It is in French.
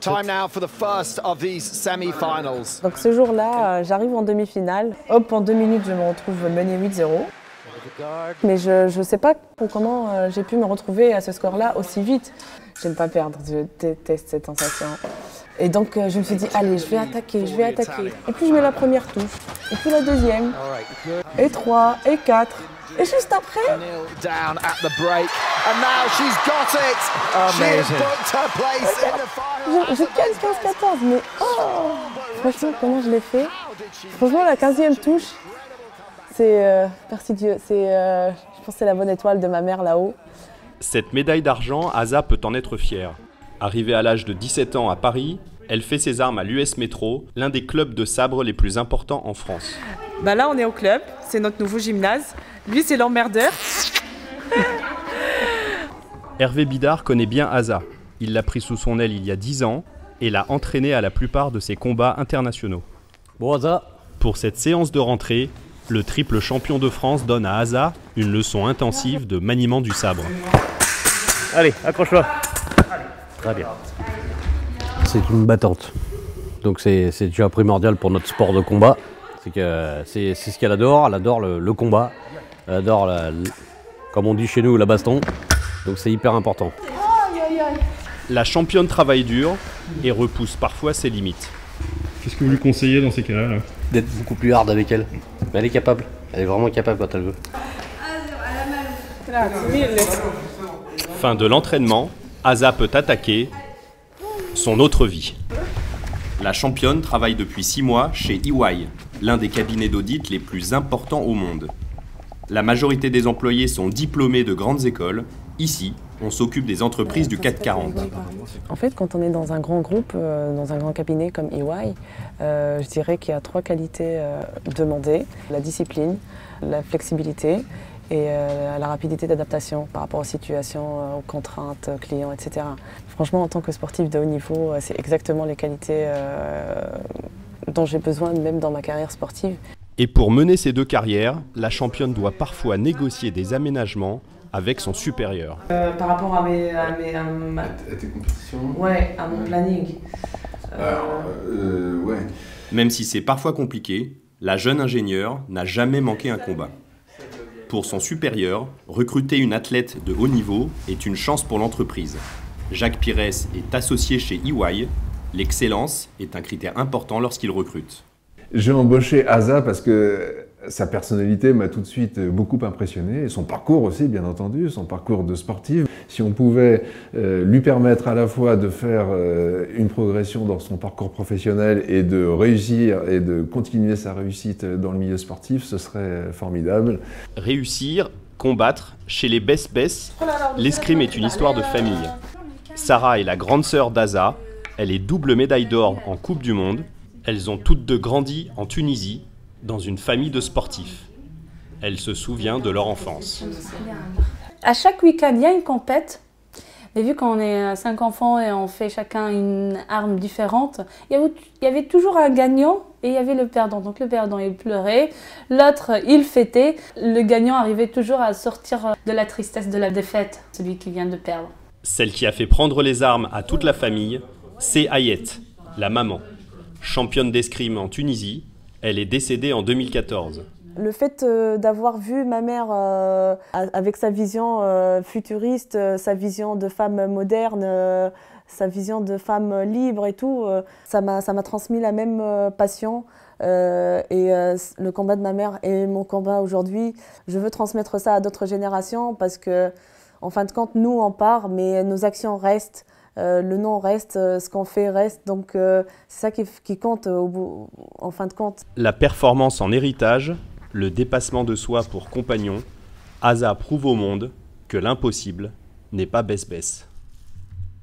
Time now for the first of these semi-finals. Donc ce jour-là, j'arrive en demi-finale. Hop, en 2 minutes, je me retrouve menée 8-0. Mais je ne sais pas comment j'ai pu me retrouver à ce score-là aussi vite. J'aime pas perdre, je déteste cette sensation. Et donc je me suis dit, allez, je vais attaquer. Et puis je mets la première touche, et puis la deuxième, et 3, et 4. Et juste après... Down at the break, and now she's got it. She has booked her place in the final. Je 15-14, mais oh, franchement, comment je l'ai fait? Franchement, la 15e touche, c'est... merci Dieu, je pense que c'est la bonne étoile de ma mère là-haut. Cette médaille d'argent, Asa peut en être fière. Arrivée à l'âge de 17 ans à Paris, elle fait ses armes à l'US Métro, l'un des clubs de sabre les plus importants en France. Bah là, on est au club, c'est notre nouveau gymnase. Lui, c'est l'emmerdeur. Hervé Bidard connaît bien Asa. Il l'a pris sous son aile il y a 10 ans et l'a entraîné à la plupart de ses combats internationaux. Bon, Asa. Pour cette séance de rentrée, le triple champion de France donne à Asa une leçon intensive de maniement du sabre. Allez, accroche-toi. Très bien. C'est une battante. Donc c'est déjà primordial pour notre sport de combat. C'est ce qu'elle adore. Elle adore le combat. Elle adore, comme on dit chez nous, la baston. Donc c'est hyper important. La championne travaille dur et repousse parfois ses limites. Qu'est-ce que vous lui conseillez dans ces cas-là D'être beaucoup plus hard avec elle. Mais elle est capable. Elle est vraiment capable quand elle veut. Fin de l'entraînement, Asa peut attaquer son autre vie. La championne travaille depuis 6 mois chez EY, l'un des cabinets d'audit les plus importants au monde. La majorité des employés sont diplômés de grandes écoles. Ici, on s'occupe des entreprises du CAC 40. En fait, quand on est dans un grand groupe, dans un grand cabinet comme EY, je dirais qu'il y a 3 qualités demandées. La discipline, la flexibilité et la rapidité d'adaptation par rapport aux situations, aux contraintes, clients, etc. Franchement, en tant que sportif de haut niveau, c'est exactement les qualités dont j'ai besoin même dans ma carrière sportive. Et pour mener ces 2 carrières, la championne doit parfois négocier des aménagements avec son supérieur. Par rapport à tes compétitions? Ouais, à mon planning. Ouais. Même si c'est parfois compliqué, la jeune ingénieure n'a jamais manqué un combat. Pour son supérieur, recruter une athlète de haut niveau est une chance pour l'entreprise. Jacques Pires est associé chez EY. L'excellence est un critère important lorsqu'il recrute. J'ai embauché Asa parce que sa personnalité m'a tout de suite beaucoup impressionné, et son parcours aussi, bien entendu, son parcours de sportive. Si on pouvait lui permettre à la fois de faire une progression dans son parcours professionnel et de réussir et de continuer sa réussite dans le milieu sportif, ce serait formidable. Réussir, combattre, chez les Bess, l'escrime est une histoire de famille. Sarah est la grande sœur d'Asa, elle est double médaille d'or en Coupe du Monde. Elles ont toutes 2 grandi en Tunisie, dans une famille de sportifs. Elle se souvient de leur enfance. À chaque week-end, il y a une compète. Mais vu qu'on est 5 enfants et on fait chacun une arme différente, il y avait toujours un gagnant et il y avait le perdant. Donc le perdant, il pleurait, l'autre, il fêtait. Le gagnant arrivait toujours à sortir de la tristesse de la défaite, celui qui vient de perdre. Celle qui a fait prendre les armes à toute la famille, c'est Ayet, la maman. Championne d'escrime en Tunisie, elle est décédée en 2014. Le fait d'avoir vu ma mère avec sa vision futuriste, sa vision de femme moderne, sa vision de femme libre et tout, ça m'a transmis la même passion. Le combat de ma mère et mon combat aujourd'hui, je veux transmettre ça à d'autres générations parce que, en fin de compte, nous on part, mais nos actions restent. Le nom reste, ce qu'on fait reste, donc c'est ça qui compte en fin de compte. La performance en héritage, le dépassement de soi pour compagnon, Asa prouve au monde que l'impossible n'est pas Bess.